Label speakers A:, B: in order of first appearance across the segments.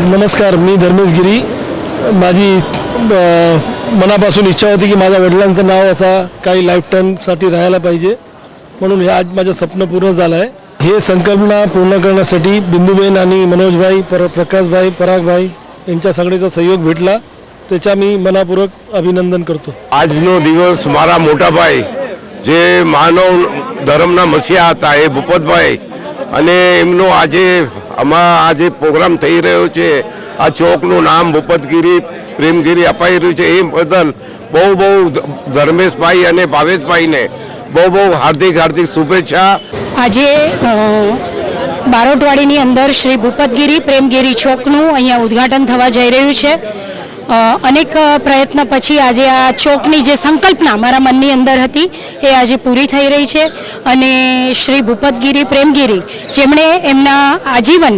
A: नमस्कार, मी धर्मेश गिरी. माझी मनापासून इच्छा होती की माझ्या वडिलांचं नाव असा काही लाईफ टाईमसाठी राहायला पाहिजे, म्हणून हे आज माझं स्वप्न पूर्ण झालं आहे. हे संकल्पना पूर्ण करण्यासाठी बिंदुबेन आणि मनोजभाई, प्रकाशभाई, परागभाई यांच्या सगळ्याचा सहयोग भेटला. त्याचा मी मनापूर्वक अभिनंदन करतो.
B: આજનો દિવસ મારા મોટા ભાઈ જે માનવ ધર્મના મસીહા હતા એ ભૂપતભાઈ અને એમનો આજે પ્રોગ્રામ થઈ રહ્યો છે. આ ચોકનું નામ ભૂપતગીરી પ્રેમગીરી અપાઈ રહ્યું છે એ બદલ બહુ ધર્મેશભાઈ અને ભાવેશભાઈને બહુ હાર્દિક શુભેચ્છા.
C: આજે બારોટવાડીની અંદર શ્રી ભૂપતગીરી પ્રેમગીરી ચોકનું અહીંયા ઉદ્ઘાટન થવા જઈ રહ્યું છે. અનેક પ્રયત્ન પછી આજે આ ચોકની જે સંકલ્પના મારા મનની અંદર હતી એ આજે પૂરી થઈ રહી છે. અને શ્રી ભૂપતગીરી પ્રેમગીરી જેમણે એમના આજીવન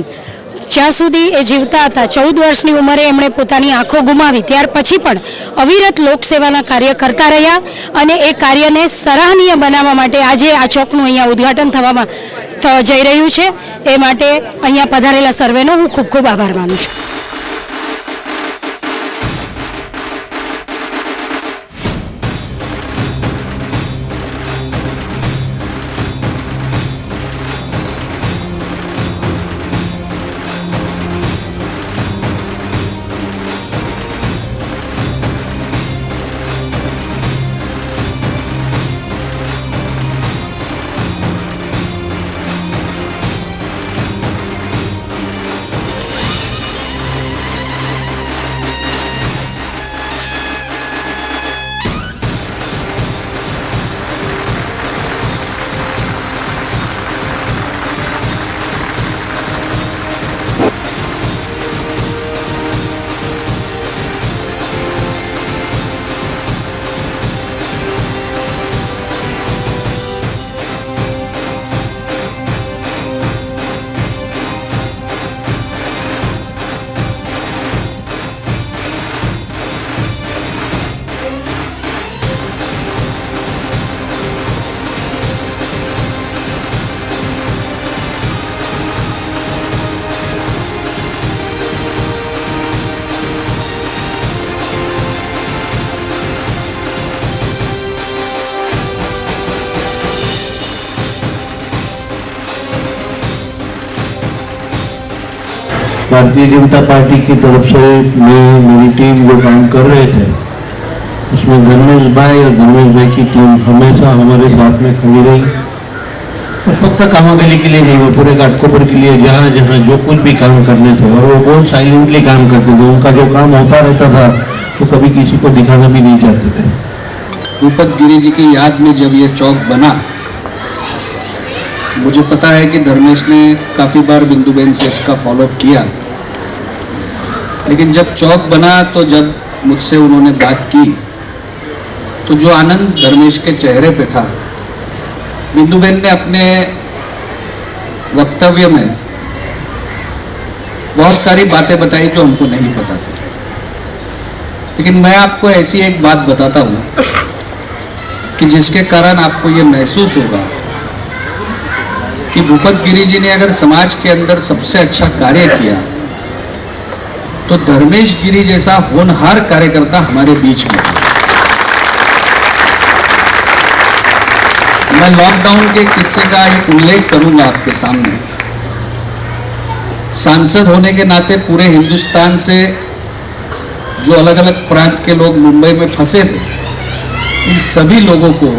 C: જ્યાં સુધી એ જીવતા હતા 14 વર્ષની ઉંમરે એમણે પોતાની આંખો ગુમાવી, ત્યાર પછી પણ અવિરત લોકસેવાના કાર્ય કરતા રહ્યા અને એ કાર્યને સરાહનીય બનાવવા માટે આજે આ ચોકનું અહીંયા ઉદ્ઘાટન થવામાં જઈ રહ્યું છે. એ માટે અહીંયા પધારેલા સર્વેનો હું ખૂબ ખૂબ આભાર માનું છું.
D: भारतीय जनता पार्टी की तरफ से मेरी टीम जो काम कर रहे थे उसमें धर्मेश भाई और धर्मेश भाई की टीम हमेशा हमारे साथ में खड़ी रही और फक्त कामागली के लिए नहीं, वो पूरे घाटकोपर के लिए जहाँ जहाँ जो कुछ भी काम करने थे और वो बहुत साइलेंटली काम करते थे. उनका जो काम होता रहता था वो कभी किसी को दिखाना भी नहीं चाहते थे.
E: भूपतगिरी जी की याद में जब ये चौक बना, मुझे पता है कि धर्मेश ने काफ़ी बार बिंदुबेन से इसका फॉलोअप किया, लेकिन जब चौक बना तो जब मुझसे उन्होंने बात की तो जो आनंद धर्मेश के चेहरे पे था, बिंदुबेन ने अपने वक्तव्य में बहुत सारी बातें बताई जो हमको नहीं पता थी. लेकिन मैं आपको ऐसी एक बात बताता हूँ कि जिसके कारण आपको ये महसूस होगा कि भूपतगिरी जी ने अगर समाज के अंदर सबसे अच्छा कार्य किया तो धर्मेश गिरी जैसा होनहार कार्यकर्ता हमारे बीच में. मैं लॉकडाउन के किस्से का एक उल्लेख करूंगा आपके सामने. सांसद होने के नाते पूरे हिंदुस्तान से जो अलग अलग प्रांत के लोग मुंबई में फंसे थे, इन सभी लोगों को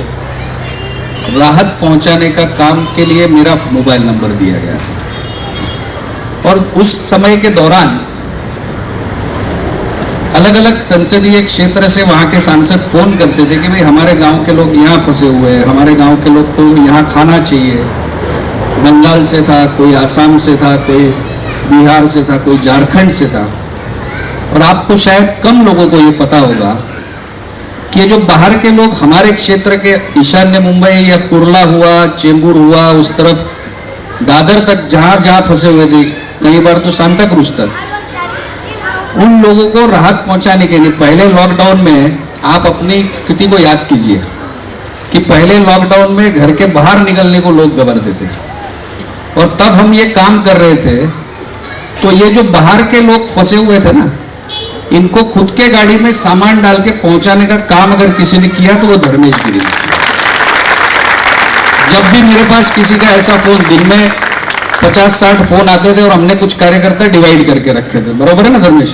E: राहत पहुंचाने का काम के लिए मेरा मोबाइल नंबर दिया गया था. और उस समय के दौरान अलग अलग संसदीय क्षेत्र से वहाँ के सांसद फोन करते थे कि भाई हमारे गांव के लोग यहाँ फंसे हुए हैं, हमारे गांव के लोग को यहाँ खाना चाहिए. बंगाल से था, कोई आसाम से था, कोई बिहार से था, कोई झारखंड से था. और आपको शायद कम लोगों को ये पता होगा कि ये जो बाहर के लोग हमारे क्षेत्र के ईशान्य मुंबई या कुर्ला हुआ, चेंबूर हुआ, उस तरफ दादर तक जहाँ जहाँ फंसे हुए थे, कई बार तो सांता क्रूज तक, उन लोगों को राहत पहुंचाने के लिए पहले लॉकडाउन में आप अपनी स्थिति को याद कीजिए कि पहले लॉकडाउन में घर के बाहर निकलने को लोग घबराते थे. और तब हम ये काम कर रहे थे तो ये जो बाहर के लोग फंसे हुए थे ना, इनको खुद के गाड़ी में सामान डाल के पहुंचाने का काम अगर किसी ने किया तो वो धर्मेश गिरी ने। जब भी मेरे पास किसी का ऐसा फोन, दिन में 50-60 फोन आते थे और हमने कुछ कार्यकर्ता डिवाइड करके रखे थे, बरोबर है ना धर्मेश?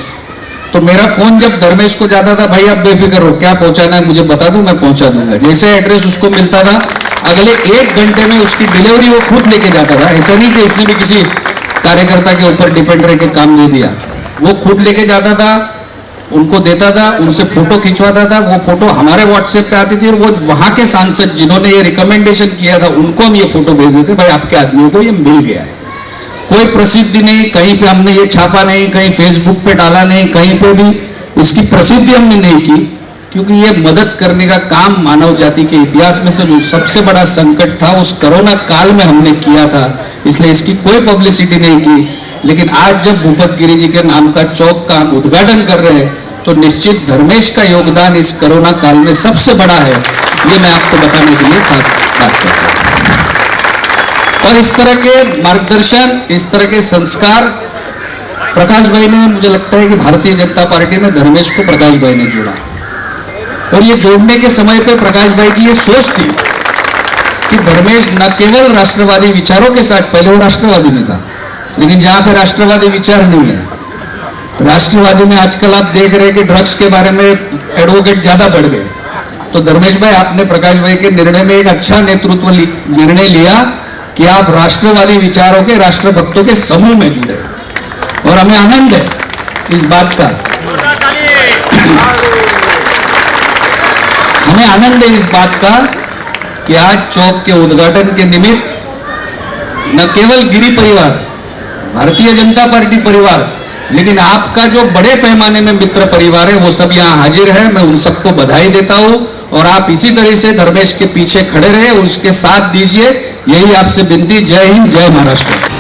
E: तो मेरा फोन जब धर्मेश को जाता था, भाई आप बेफिक्र हो, क्या पहुंचाना है मुझे बता दूं, मैं पहुंचा दूंगा। जैसे एड्रेस उसको मिलता था, अगले 1 घंटे में उसकी डिलीवरी वो खुद लेके जाता था। ऐसा नहीं कि उसने भी किसी कार्यकर्ता के ऊपर डिपेंड रह के काम दे दिया, वो खुद लेके जाता था, उनको देता था, उनसे फोटो खिंचवाता था, वो फोटो हमारे व्हाट्सएप पे आती थी और वो वहां के सांसद जिन्होंने ये रिकमेंडेशन किया था उनको हम ये फोटो भेज देते, भाई आपके आदमियों को ये मिल गया है। कोई प्रसिद्धि नहीं, कहीं पे हमने ये छापा नहीं, कहीं फेसबुक पे डाला नहीं, कहीं पे भी इसकी प्रसिद्धि हमने नहीं की, क्योंकि ये मदद करने का काम मानव जाति के इतिहास में से जो सबसे बड़ा संकट था उस कोरोना काल में हमने किया था, इसलिए इसकी कोई पब्लिसिटी नहीं की। लेकिन आज जब भूपत गिरी जी के नाम का चौक का हम उद्घाटन कर रहे हैं तो निश्चित धर्मेश का योगदान इस कोरोना काल में सबसे बड़ा है, ये मैं आपको बताने के लिए खास बात करता हूं। और इस तरह के मार्गदर्शन, इस तरह के संस्कार प्रकाश भाई ने, मुझे लगता है कि भारतीय जनता पार्टी में धर्मेश को प्रकाश भाई ने जोड़ा, और ये जोड़ने के समय पे प्रकाश भाई की ये सोच थी कि धर्मेश न केवल राष्ट्रवादी विचारों के साथ, पहले वो राष्ट्रवादी में था, लेकिन जहां पे राष्ट्रवादी विचार नहीं है, राष्ट्रवादी में आजकल आप देख रहे हैं कि ड्रग्स के बारे में एडवोकेट ज्यादा बढ़ गए, तो धर्मेश भाई आपने प्रकाश भाई के निर्णय में एक अच्छा नेतृत्व निर्णय लिया कि आप राष्ट्रवादी विचारों के, राष्ट्रभक्तों के समूह में जुड़े, और हमें आनंद है इस बात का, हमें आनंद है इस बात का कि आज चौक के उद्घाटन के निमित्त न केवल गिरी परिवार, भारतीय जनता पार्टी परिवार, लेकिन आपका जो बड़े पैमाने में मित्र परिवार है वो सब यहाँ हाजिर है। मैं उन सबको बधाई देता हूं, और आप इसी तरह से धर्मेश के पीछे खड़े रहे और उसके साथ दीजिए, यही आपसे विनती। जय हिंद, जय महाराष्ट्र।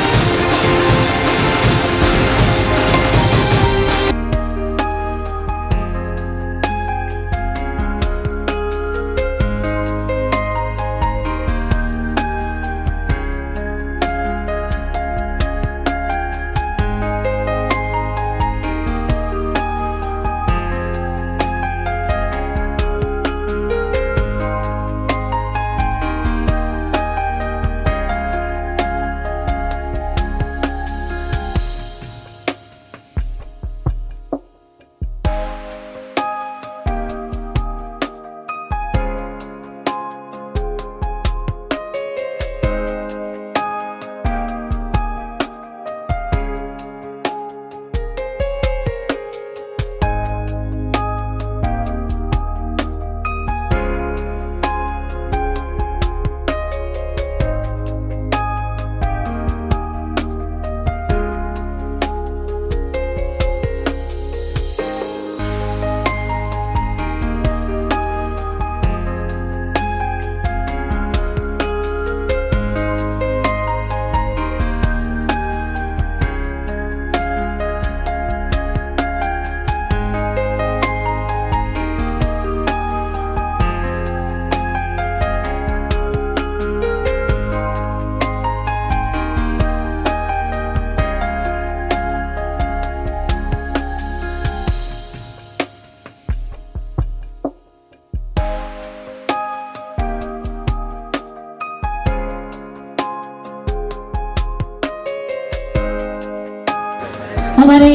F: हमारे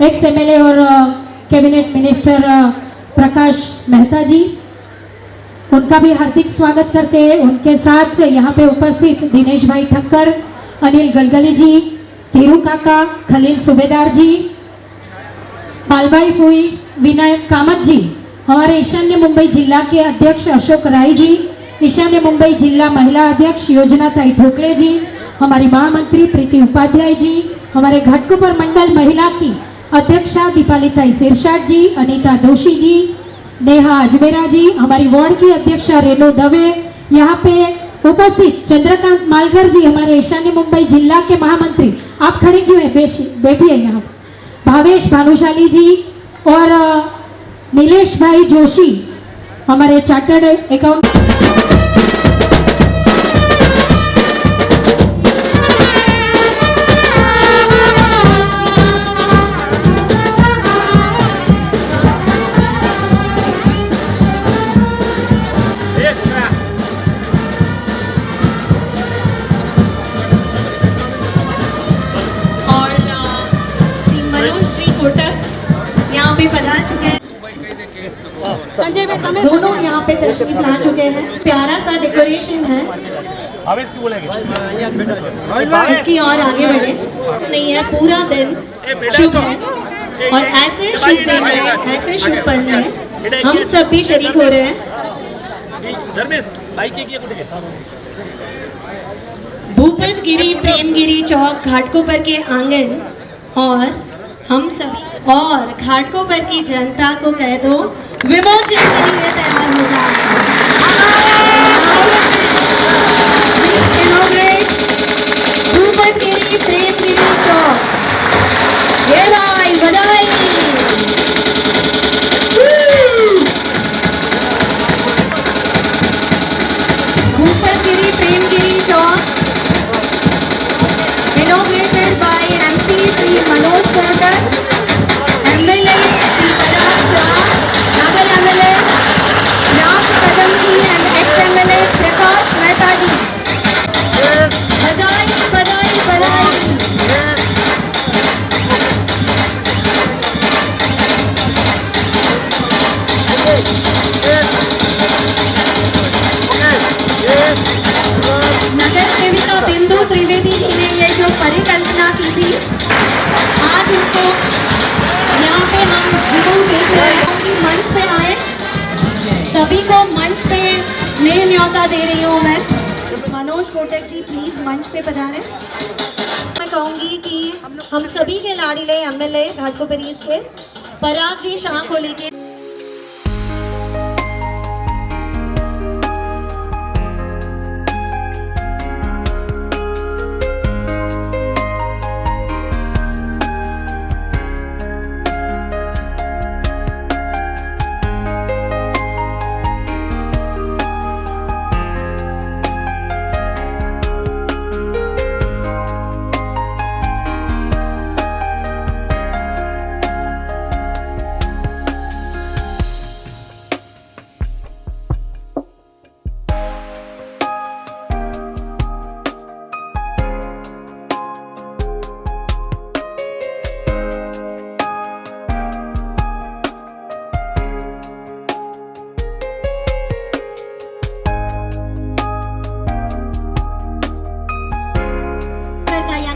F: एक्स एमएलए और कैबिनेट मिनिस्टर प्रकाश मेहता जी, उनका भी हार्दिक स्वागत करते हैं। उनके साथ यहाँ पे उपस्थित दिनेश भाई ठक्कर, अनिल गलगली जी, धीरू काका, खलील सूबेदार जी, बालभाई फुई, विनायक कामत जी, हमारे ईशान्य मुंबई जिला के अध्यक्ष अशोक राय जी, ईशान्य मुंबई जिला महिला अध्यक्ष योजना ताई ठोकले जी, हमारी महामंत्री प्रीति उपाध्याय जी, हमारे घाटकोपर मंडल महिला की अध्यक्षा दीपाली ताई सिरसाट जी, अनीता दोशी जी, नेहा अजमेरा जी, हमारी वार्ड की अध्यक्षा रेणु दवे, यहाँ पे उपस्थित चंद्रकांत मालगर जी, हमारे ईशान्य मुंबई जिला के महामंत्री, आप खड़े क्यों हैं, बैठिए यहाँ, भावेश भानुशाली जी और नीलेश भाई जोशी, हमारे चार्टर्ड अकाउंट।
C: संजय भाई तमें
G: दोनों यहाँ पे तशरीफ ला चुके हैं। प्यारा सा डेकोरेशन है, इसकी और आगे बढ़े नहीं है। पूरा दिन शुभ है और ऐसे शुभ दिन में, ऐसे शुभ पल में हम सब भी शरीक हो रहे हैं। भूपत गिरी प्रेमगिरी चौक घाटकोपर के आंगन और हम सभी और घाटकोपर की जनता को कह दो विमोचन के लिए तैयार हो जाए। भूपत गिरी प्रेमगिरी चौक, ये भाई बधाई। भूपत गिरी प्रेमगिरी चौक inaugurated by MP Sri Manoj Kotak, MLA Sri Parag Shah, Nagar MLA Ram Kadam ji and ex-MLA Prakash Mehta ji. बधाई बधाई बधाई। नगर सेविका बिंदु त्रिवेदी जी ने ये जो परिकल्पना की थी, आज उसको यहाँ पे हम जरूर देख रहे हैं कि मंच पे आए। सभी को मंच पे नेह न्योता दे रही हूँ मैं। मनोज कोटक जी प्लीज मंच पे पधारें। मैं कहूँगी कि हम सभी के लाडीले MLA घाटकोपर ईस्ट के पराग जी शाह को लेके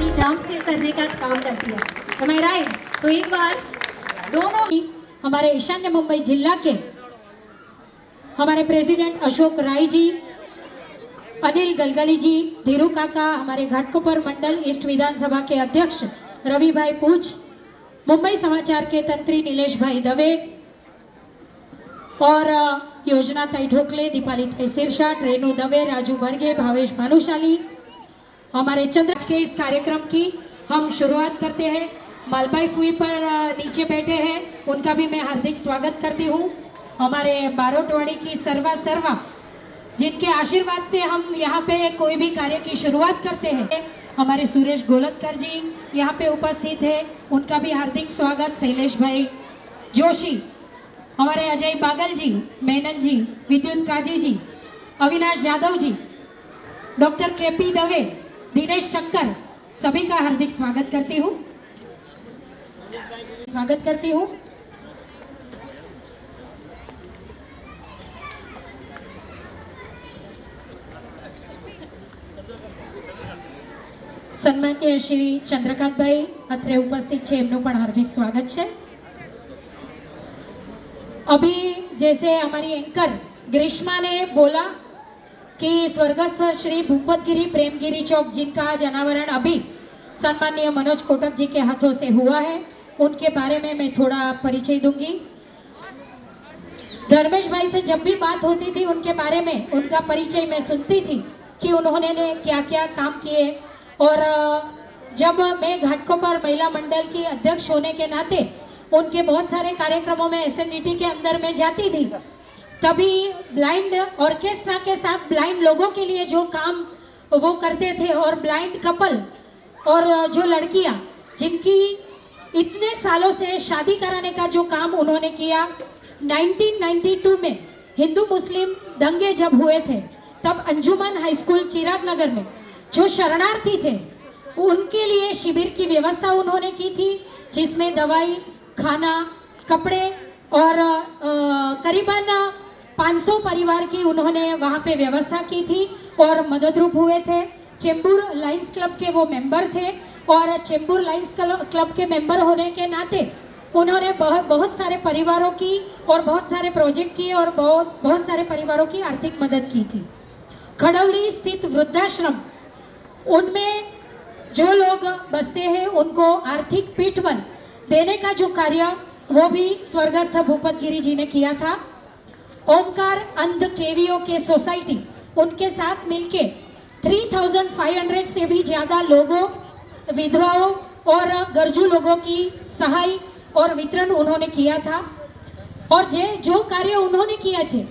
G: जंप स्किल करने का काम करती है। Am I right? तो एक बार दोनों
F: हमारे ईशान्य मुंबई जिला के हमारे प्रेसिडेंट अशोक राय जी, अनिल गलगली जी, धीरू काका, हमारे घाटकोपर मंडल ईस्ट विधानसभा के अध्यक्ष रवि भाई पूज, मुंबई समाचार के तंत्री नीलेश भाई दवे और योजना ताई ढोकले, दीपाली ताई सिरसाट, रेणु दवे, राजू बर्गे, भावेश भानुशाली, हमारे चंद्र के इस कार्यक्रम की हम शुरुआत करते हैं। मालबाई फुई पर नीचे बैठे हैं, उनका भी मैं हार्दिक स्वागत करती हूँ। हमारे बारोटवाड़ी की सर्वा जिनके आशीर्वाद से हम यहाँ पे कोई भी कार्य की शुरुआत करते हैं, हमारे सुरेश गोलतकर जी यहाँ पे उपस्थित है, उनका भी हार्दिक स्वागत। शैलेश भाई जोशी, हमारे अजय बागल जी, मेनन जी, विद्युत काजी जी, अविनाश यादव जी, डॉक्टर KP दवे, दिनेश चक्कर, सभी का हार्दिक स्वागत करती हूँ। सन्मान्य श्री चंद्रकांत भाई अत्रे उपस्थित है, एमનું પણ हार्दिक स्वागत है। अभी जैसे हमारी एंकर ग्रीष्मा ने बोला कि स्वर्गस्थ श्री भूपतगिरी प्रेमगिरी चौक जिनका आज अनावरण अभी सम्माननीय मनोज कोटक जी के हाथों से हुआ है, उनके बारे में मैं थोड़ा परिचय दूंगी। धर्मेश भाई से जब भी बात होती थी उनके बारे में, उनका परिचय मैं सुनती थी कि उन्होंने क्या क्या काम किए। और जब मैं घाटकोपर महिला मंडल की अध्यक्ष होने के नाते उनके बहुत सारे कार्यक्रमों में SNDT के अंदर में जाती थी, तभी ब्लाइंड ऑर्केस्ट्रा के साथ ब्लाइंड लोगों के लिए जो काम वो करते थे और ब्लाइंड कपल और जो लड़कियां जिनकी इतने सालों से शादी कराने का जो काम उन्होंने किया, 1992 में हिंदू मुस्लिम दंगे जब हुए थे तब अंजुमन हाई स्कूल चिराग नगर में जो शरणार्थी थे उनके लिए शिविर की व्यवस्था उन्होंने की थी, जिसमें दवाई, खाना, कपड़े और करीबन 500 परिवार की उन्होंने वहाँ पे व्यवस्था की थी और मददरूप हुए थे। चेंबूर लायंस क्लब के वो मेंबर थे और चेंबूर लायंस क्लब के मेंबर होने के नाते उन्होंने बहुत सारे परिवारों की और बहुत सारे प्रोजेक्ट किए और बहुत सारे परिवारों की आर्थिक मदद की थी। खड़ौली स्थित वृद्धाश्रम, उनमें जो लोग बसते हैं उनको आर्थिक पीठबल देने का जो कार्य वो भी स्वर्गस्थ भूपत गिरी जी ने किया था। ओमकार अंध केवियो के सोसाइटी, उनके साथ मिलके 3500 से भी ज़्यादा लोगों, विधवाओं और गरजू लोगों की सहाय और वितरण उन्होंने किया था। और जो कार्य उन्होंने किए थे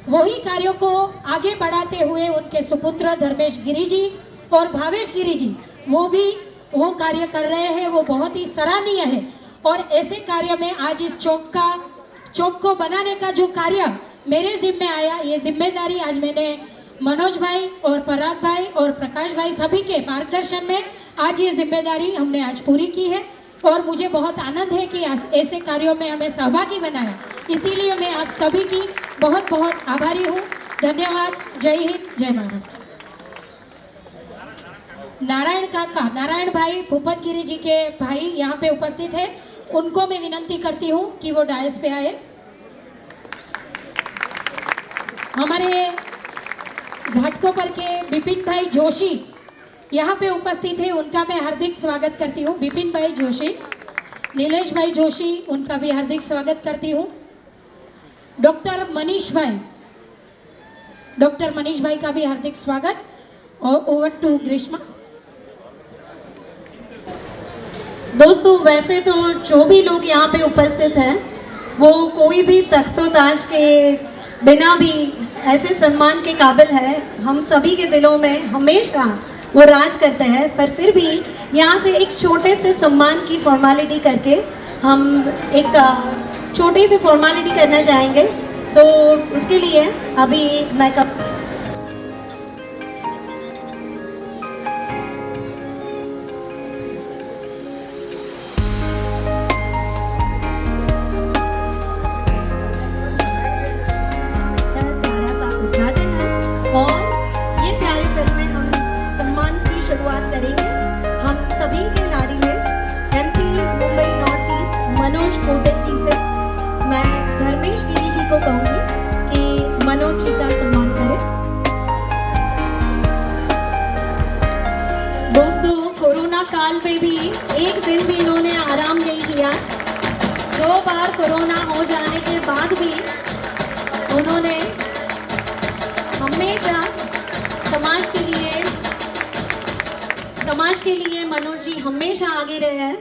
F: वही कार्यों को आगे बढ़ाते हुए उनके सुपुत्र धर्मेश गिरी जी और भावेश गिरी जी वो कार्य कर रहे हैं, वो बहुत ही सराहनीय है। और ऐसे कार्य में आज इस चौक को बनाने का जो कार्य मेरे जिम्मे आया, ये जिम्मेदारी आज मैंने मनोज भाई और पराग भाई और प्रकाश भाई सभी के मार्गदर्शन में आज ये जिम्मेदारी हमने आज पूरी की है। और मुझे बहुत आनंद है कि ऐसे कार्यों में हमें सहभागी बनाया, इसीलिए मैं आप सभी की बहुत बहुत आभारी हूँ। धन्यवाद। जय हिंद, जय महाराष्ट्र। नारायण भाई भूपत गिरी जी के भाई यहाँ पे उपस्थित है, उनको मैं विनंती करती हूँ कि वो डायस पे आए। हमारे घाटकोपर के बिपिन भाई जोशी यहाँ पे उपस्थित है, उनका मैं हार्दिक स्वागत करती हूँ। बिपिन भाई जोशी, नीलेश भाई जोशी, उनका भी हार्दिक स्वागत करती हूँ। डॉक्टर मनीष भाई का भी हार्दिक स्वागत। और ओवर टू ग्रीष्मा।
G: दोस्तों, वैसे तो जो भी लोग यहाँ पे उपस्थित हैं वो कोई भी तख्तोताज के बिना भी ऐसे सम्मान के काबिल है। हम सभी के दिलों में हमेशा वो राज करते हैं, पर फिर भी यहाँ से एक छोटे से सम्मान की फॉर्मेलिटी करके हम एक छोटी सी फॉर्मेलिटी करना चाहेंगे। सो उसके लिए अभी मैं काल पे भी एक दिन भी इन्होंने आराम नहीं किया। 2 बार कोरोना हो जाने के बाद भी उन्होंने हमेशा समाज के लिए मनोज जी हमेशा आगे रहे हैं।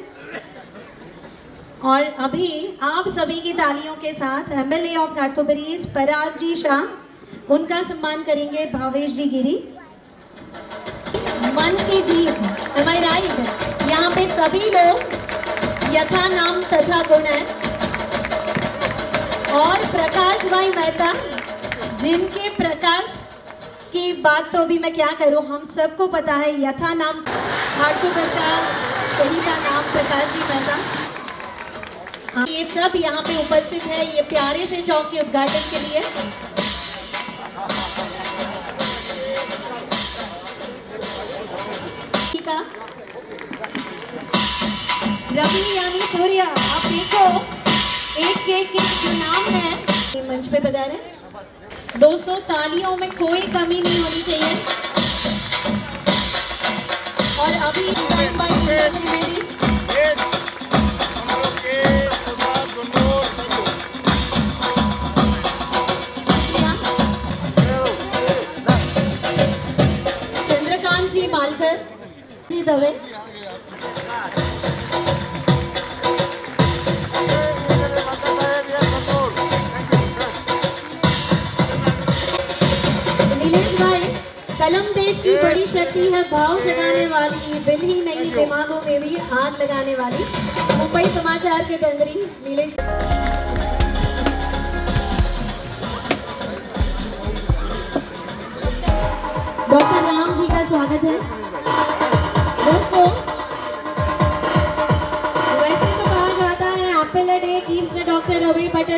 G: और अभी आप सभी की तालियों के साथ एमएलए ऑफ घाटकोपरी पराग जी शाह, उनका सम्मान करेंगे भावेश जी गिरी। मन की जीत, am I right? यहाँ पे सभी लोग यथा नाम तथा गुण है। और प्रकाश भाई मेहता, जिनके प्रकाश की बात तो अभी मैं क्या करूँ, हम सबको पता है यथा नाम घाटकोपर का सही का नाम प्रकाश जी मेहता। ये सब यहाँ पे उपस्थित है ये प्यारे से चौक के उद्घाटन के लिए। रवि यानी सूर्या, आप देखो एक जो नाम है मंच पे बता रहे। दोस्तों, तालियों में कोई कमी नहीं होनी चाहिए। और अभी चंद्रकांत जी मालकर जी दवे, कलम देश की बड़ी शक्ति है, भाव जगाने वाली, दिल ही नहीं दिमागों में भी आग लगाने वाली। मुंबई समाचार के दंदरी नीलेश। डॉक्टर राम जी का स्वागत है। दोस्तों, वैसे तो कहा जाता है Apple a day keeps the doctor away, but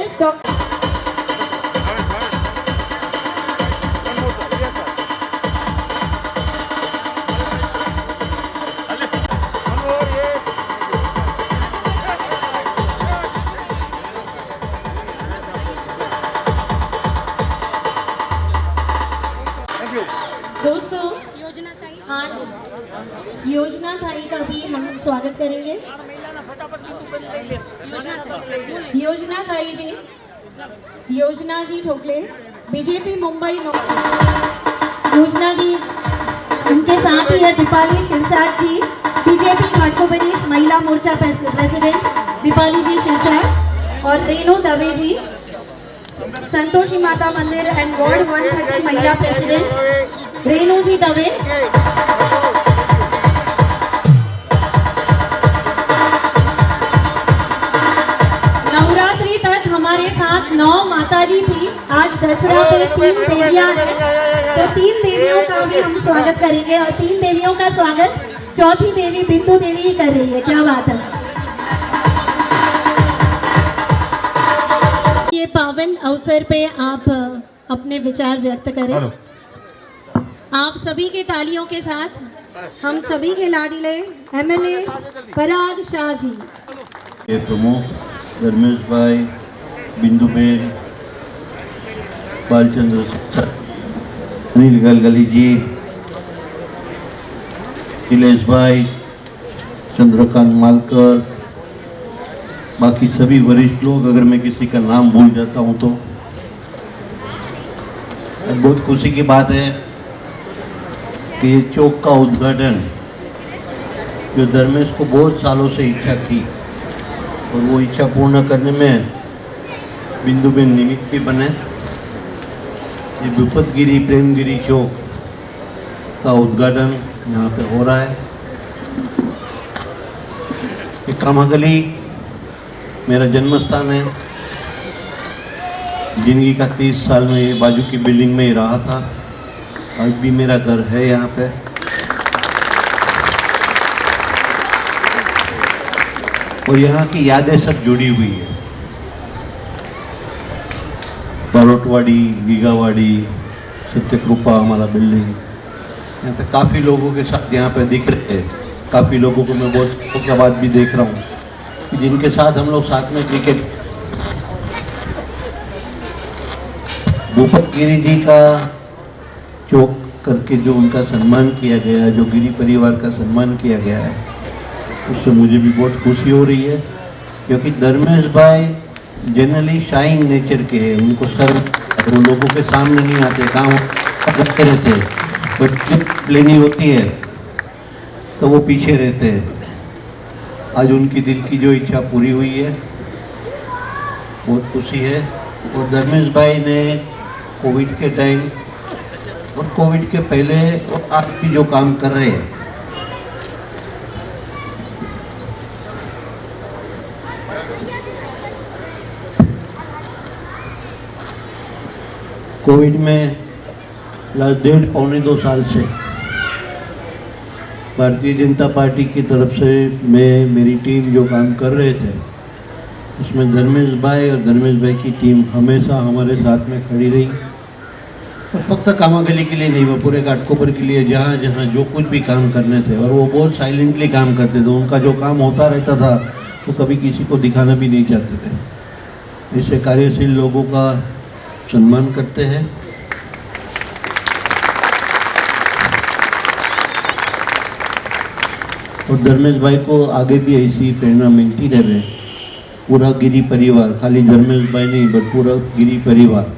G: का भी हम स्वागत करेंगे। योजना ताई जी, योजना जी ठोकले, बीजेपी मुंबई योजना जी, उनके साथ ही है दीपाली शिरसाट जी, बीजेपी घाटकोपरी महिला मोर्चा प्रेसिडेंट दीपाली जी शिरसाट, और रेणु दवे जी, संतोषी माता मंदिर एंड वार्ड 130 महिला प्रेसिडेंट रेणु जी दवे। नवरात्रि तक हमारे साथ 9 माताजी थी, आज दसरा पे 3 देवियां हैं, तो 3 देवियों का भी हम स्वागत करेंगे। और 3 देवियों का स्वागत चौथी देवी बिंदु देवी ही कर रही है। क्या बात है। ये पावन अवसर पे आप अपने विचार व्यक्त करें। आप सभी के तालियों के साथ हम सभी के लाडले एमएलए पराग शाह जी,
D: ये प्रमुख धर्मेश भाई, बिंदुबेन, बालचंद्र सर, अनिल गलगली जी, अखिलेश भाई, चंद्रकांत मालकर, बाकी सभी वरिष्ठ लोग, अगर मैं किसी का नाम भूल जाता हूं तो बहुत खुशी की बात है कि ये चौक का उद्घाटन जो धर्मेश को बहुत सालों से इच्छा थी और वो इच्छा पूर्ण करने में बिंदुबेन निमित्त भी बने। ये भूपतगिरी प्रेमगिरी चौक का उद्घाटन यहाँ पे हो रहा है। ये कामागली मेरा जन्म स्थान है। जिंदगी का 30 साल में ये बाजू की बिल्डिंग में ही रहा था। आज भी मेरा घर है यहाँ पे। और यहाँ की यादें सब जुड़ी हुई है। बारोटवाड़ी, गीगावाड़ी, सत्यकृपा हमारा बिल्डिंग, यहाँ पे काफ़ी लोगों के साथ यहाँ पे दिख रहे हैं। काफ़ी लोगों को मैं बहुत के बाद भी देख रहा हूँ कि जिनके साथ हम लोग साथ में क्रिकेट। भूपतगिरी जी का चौक करके जो उनका सम्मान किया गया, जो गिरी परिवार का सम्मान किया गया है, उससे मुझे भी बहुत खुशी हो रही है। क्योंकि धर्मेश भाई जनरली शाइन नेचर के हैं, उनको सर्व वो लोगों के सामने नहीं आते, काम करते रहते, बट जब लेनी होती है तो वो पीछे रहते हैं। आज उनकी दिल की जो इच्छा पूरी हुई है, बहुत खुशी है। और धर्मेश भाई ने कोविड के टाइम और कोविड के पहले और आज भी जो काम कर रहे हैं, कोविड में लास्ट 1.5-2 साल से भारतीय जनता पार्टी की तरफ से मैं, मेरी टीम जो काम कर रहे थे, उसमें धर्मेश भाई और धर्मेश भाई की टीम हमेशा हमारे साथ में खड़ी रही। और फक्त कामागली के लिए नहीं, वो पूरे घाटकोपर के लिए जहाँ जहाँ जो कुछ भी काम करने थे, और वो बहुत साइलेंटली काम करते थे। उनका जो काम होता रहता था वो कभी किसी को दिखाना भी नहीं चाहते थे। ऐसे कार्यशील लोगों का सम्मान करते हैं। और धर्मेश भाई को आगे भी ऐसी प्रेरणा मिलती रहे। पूरा गिरी परिवार, खाली धर्मेश भाई नहीं बट पूरा गिरी परिवार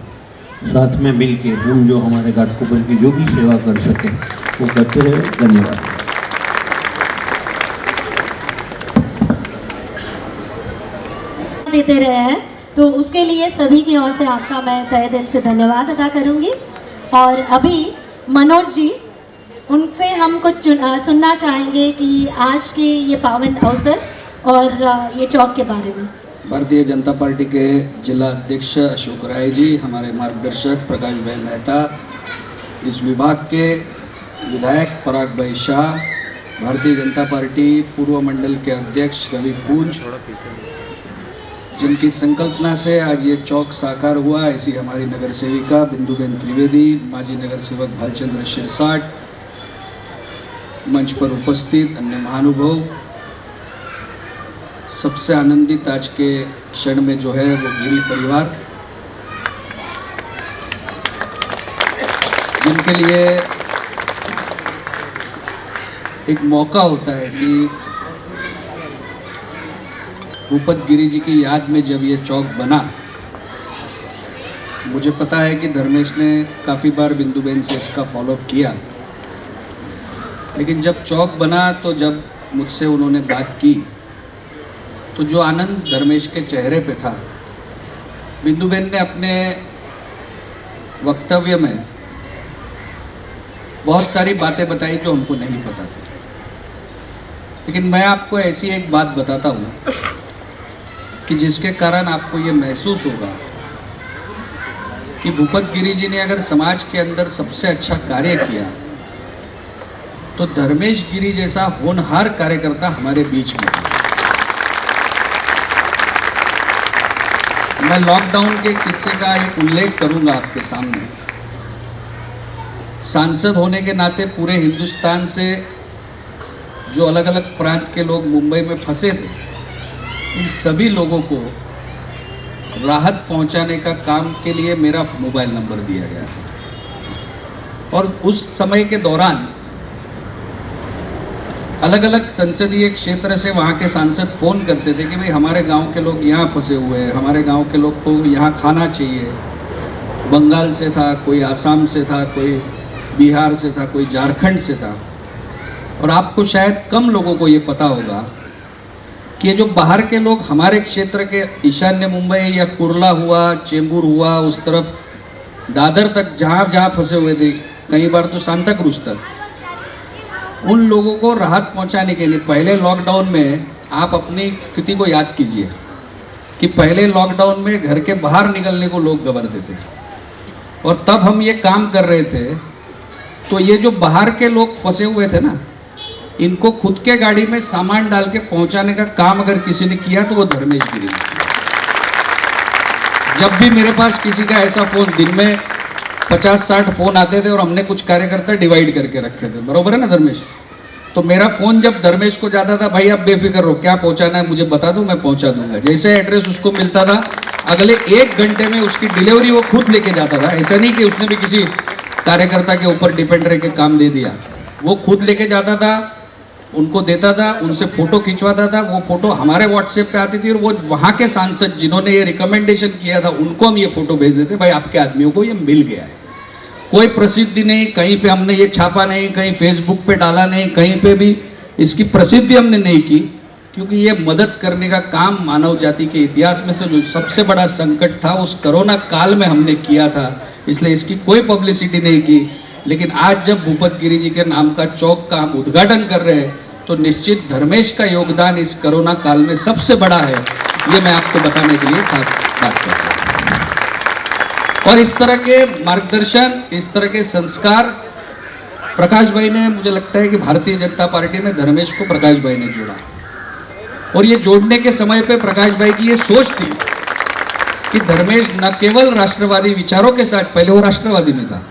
D: साथ में मिल के हम जो हमारे घाटकोपर की जो भी सेवा कर सके वो करते रहे। धन्यवाद।
G: देते रहे हैं तो उसके लिए सभी की ओर से आपका मैं तहे दिल से धन्यवाद अदा करूंगी। और अभी मनोज जी, उनसे हम कुछ सुनना चाहेंगे कि आज के ये पावन अवसर और ये चौक के बारे में।
E: भारतीय जनता पार्टी के जिला अध्यक्ष अशोक राय जी, हमारे मार्गदर्शक प्रकाश भाई मेहता, इस विभाग के विधायक पराग भाई शाह, भारतीय जनता पार्टी पूर्व मंडल के अध्यक्ष रवि पूंज, जिनकी संकल्पना से आज ये चौक साकार हुआ, ऐसी हमारी नगर सेविका बिंदुबेन त्रिवेदी, माजी नगर सेवक भालचंद्र शिरसाट, मंच पर उपस्थित अन्य महानुभाव, सबसे आनंदित आज के क्षण में जो है वो गिरी परिवार, जिनके लिए एक मौका होता है कि भूपत गिरी जी की याद में जब ये चौक बना, मुझे पता है कि धर्मेश ने काफ़ी बार बिंदुबेन से इसका फॉलोअप किया, लेकिन जब चौक बना तो जब मुझसे उन्होंने बात की तो जो आनंद धर्मेश के चेहरे पे था, बिंदुबेन ने अपने वक्तव्य में बहुत सारी बातें बताई जो हमको नहीं पता थी। लेकिन मैं आपको ऐसी एक बात बताता हूँ कि जिसके कारण आपको ये महसूस होगा कि भूपत गिरी जी ने अगर समाज के अंदर सबसे अच्छा कार्य किया तो धर्मेश गिरी जैसा होनहार कार्यकर्ता हमारे बीच में है। मैं लॉकडाउन के किस्से का एक उल्लेख करूंगा आपके सामने। सांसद होने के नाते पूरे हिंदुस्तान से जो अलग अलग प्रांत के लोग मुंबई में फंसे थे, इन सभी लोगों को राहत पहुंचाने का काम के लिए मेरा मोबाइल नंबर दिया गया था। और उस समय के दौरान अलग अलग संसदीय क्षेत्र से वहाँ के सांसद फ़ोन करते थे कि भाई हमारे गांव के लोग यहाँ फंसे हुए हैं, हमारे गांव के लोग को यहाँ खाना चाहिए। बंगाल से था, कोई आसाम से था, कोई बिहार से था, कोई झारखंड से था। और आपको शायद कम लोगों को ये पता होगा कि ये जो बाहर के लोग हमारे क्षेत्र के ईशान्य मुंबई या कुर्ला हुआ, चेंबूर हुआ, उस तरफ दादर तक जहाँ जहाँ फंसे हुए थे, कई बार तो सांता क्रूज तक, उन लोगों को राहत पहुंचाने के लिए पहले लॉकडाउन में आप अपनी स्थिति को याद कीजिए कि पहले लॉकडाउन में घर के बाहर निकलने को लोग घबराते थे। और तब हम ये काम कर रहे थे तो ये जो बाहर के लोग फंसे हुए थे ना, इनको खुद के गाड़ी में सामान डाल के पहुंचाने का काम अगर किसी ने किया तो वो धर्मेश गिरी ने। जब भी मेरे पास किसी का ऐसा फ़ोन, दिन में 50-60 फ़ोन आते थे और हमने कुछ कार्यकर्ता डिवाइड करके रखे थे, बरोबर है ना धर्मेश? तो मेरा फ़ोन जब धर्मेश को जाता था, भाई आप बेफिक्र रहो, क्या पहुंचाना है मुझे बता दूं, मैं पहुंचा दूंगा। जैसे एड्रेस उसको मिलता था, अगले 1 घंटे में उसकी डिलीवरी वो खुद लेके जाता था। ऐसा नहीं कि उसने भी किसी कार्यकर्ता के ऊपर डिपेंड रह के काम दे दिया, वो खुद लेके जाता था, उनको देता था, उनसे फ़ोटो खिंचवाता था। वो फ़ोटो हमारे व्हाट्सएप पे आती थी और वो वहाँ के सांसद जिन्होंने ये रिकमेंडेशन किया था उनको हम ये फ़ोटो भेज देते, भाई आपके आदमियों को ये मिल गया है। कोई प्रसिद्धि नहीं, कहीं पे हमने ये छापा नहीं, कहीं फेसबुक पे डाला नहीं, कहीं पे भी इसकी प्रसिद्धि हमने नहीं की, क्योंकि ये मदद करने का काम मानव जाति के इतिहास में से जो सबसे बड़ा संकट था उस कोरोना काल में हमने किया था, इसलिए इसकी कोई पब्लिसिटी नहीं की। लेकिन आज जब भूपत गिरी जी के नाम का चौक का हम उद्घाटन कर रहे हैं तो निश्चित धर्मेश का योगदान इस कोरोना काल में सबसे बड़ा है, ये मैं आपको बताने के लिए खास बात करता हूँ। और इस तरह के मार्गदर्शन, इस तरह के संस्कार प्रकाश भाई ने, मुझे लगता है कि भारतीय जनता पार्टी में धर्मेश को प्रकाश भाई ने जोड़ा। और ये जोड़ने के समय पे प्रकाश भाई की ये सोच थी कि धर्मेश न केवल राष्ट्रवादी विचारों के साथ, पहले वो राष्ट्रवादी में था,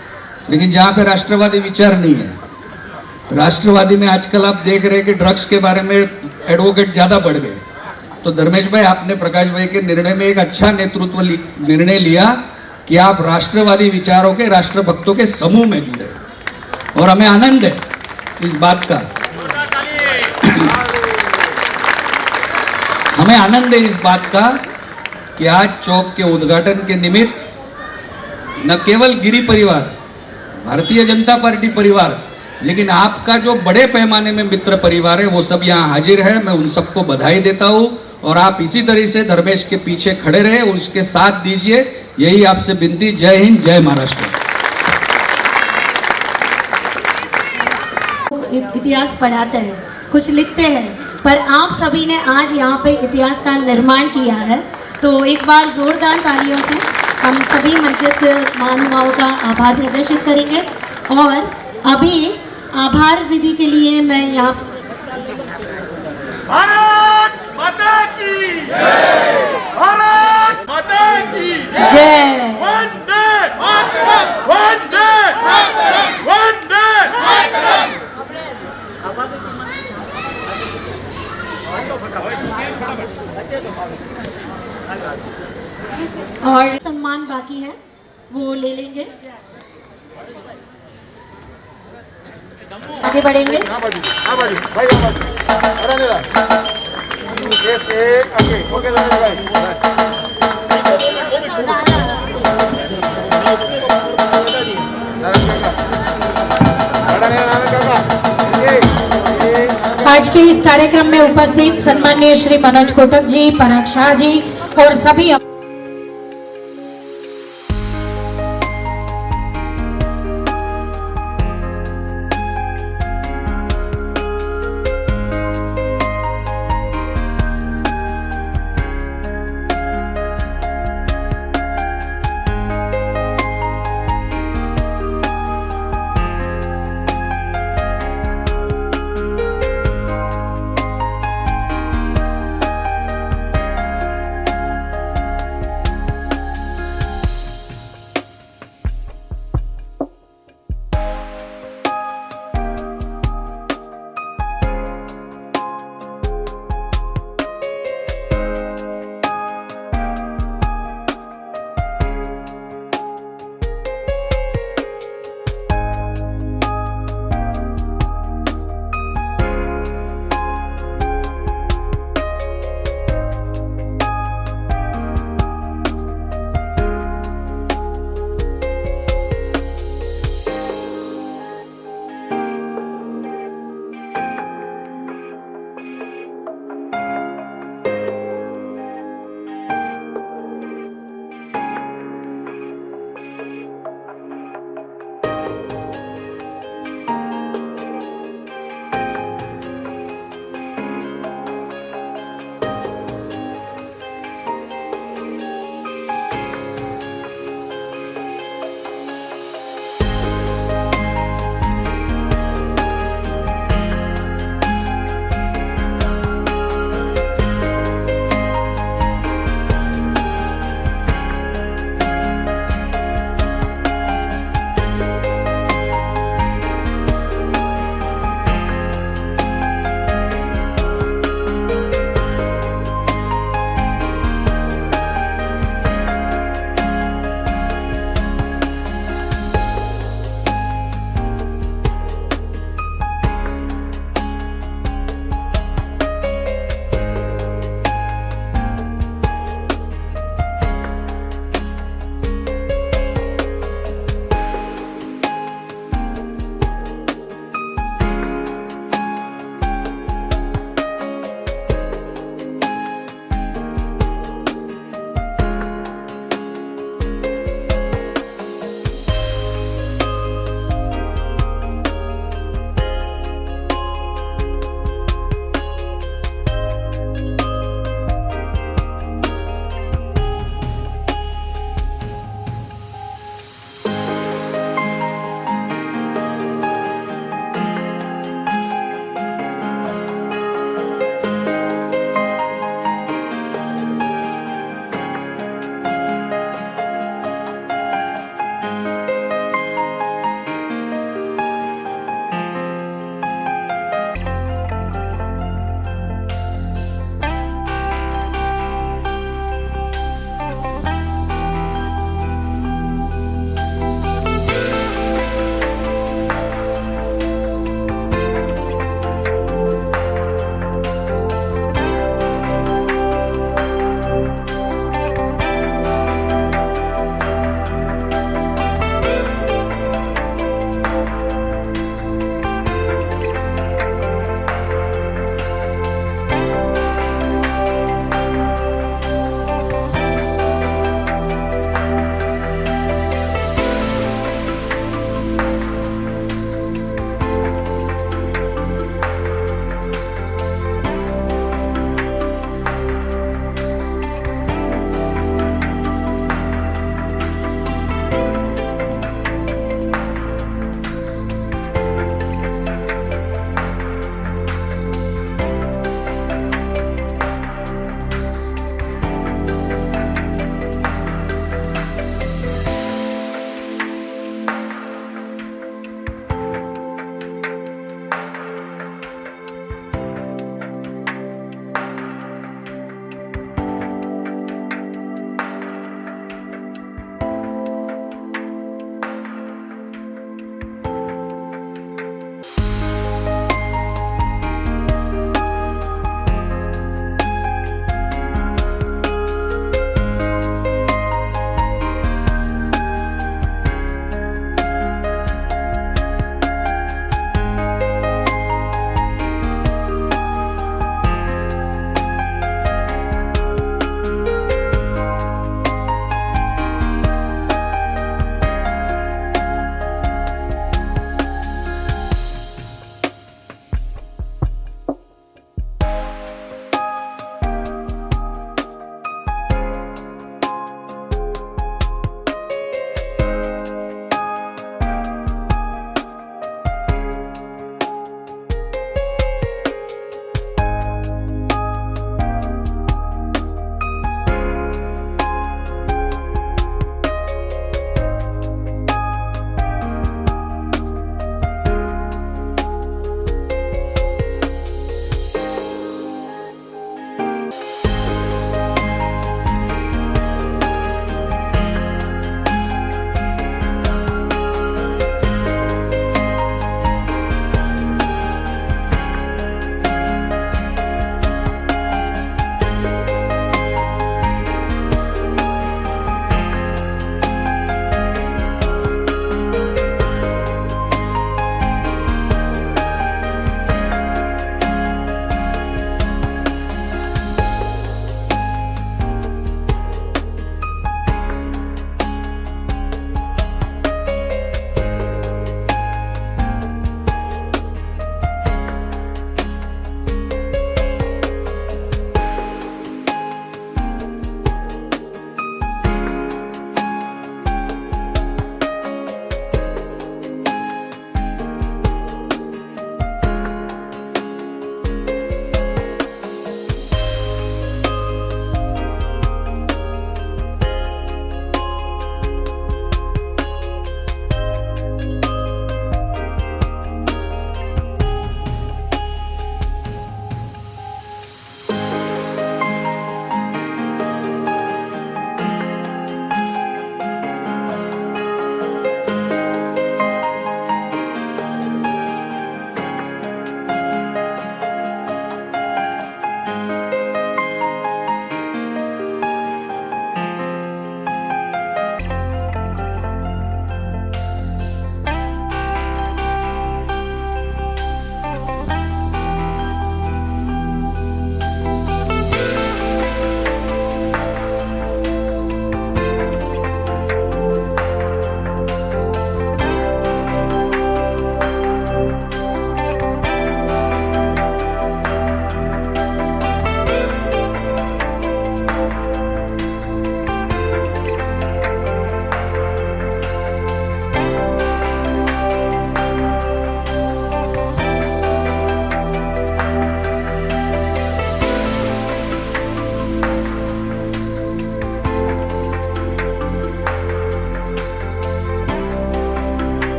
E: लेकिन जहाँ पे राष्ट्रवादी विचार नहीं है, राष्ट्रवादी में आजकल आप देख रहे हैं कि ड्रग्स के बारे में एडवोकेट ज़्यादा बढ़ गए। तो धर्मेश भाई, आपने प्रकाश भाई के निर्णय में एक अच्छा नेतृत्व निर्णय लिया कि आप राष्ट्रवादी विचारों के, राष्ट्रभक्तों के समूह में जुड़े। और हमें आनंद है इस बात का, हमें आनंद है इस बात का कि आज चौक के उद्घाटन के निमित्त न केवल गिरी परिवार, भारतीय जनता पार्टी परिवार, लेकिन आपका जो बड़े पैमाने में मित्र परिवार है वो सब यहाँ हाजिर है। मैं उन सबको बधाई देता हूँ और आप इसी तरह से धर्मेश के पीछे खड़े रहे, उसके साथ दीजिए, यही आपसे विनती। जय हिंद, जय महाराष्ट्र।
G: इतिहास पढ़ाते हैं, कुछ लिखते हैं, पर आप सभी ने आज यहाँ पे इतिहास का निर्माण किया है, तो एक बार जोरदार तालियों से हम सभी मंचस्थ महानुभावों का आभार प्रदर्शित करेंगे। और अभी आभार विधि के लिए मैं यहाँ
H: भारत माता की जय, भारत माता की
G: जय,
H: वंदे मातरम, वंदे मातरम, वंदे मातरम।
G: और सम्मान बाकी है वो ले लेंगे। आगे बढ़ेंगे।
F: आज के इस कार्यक्रम में उपस्थित सम्माननीय श्री मनोज कोटक जी, पराग शाह जी और सभी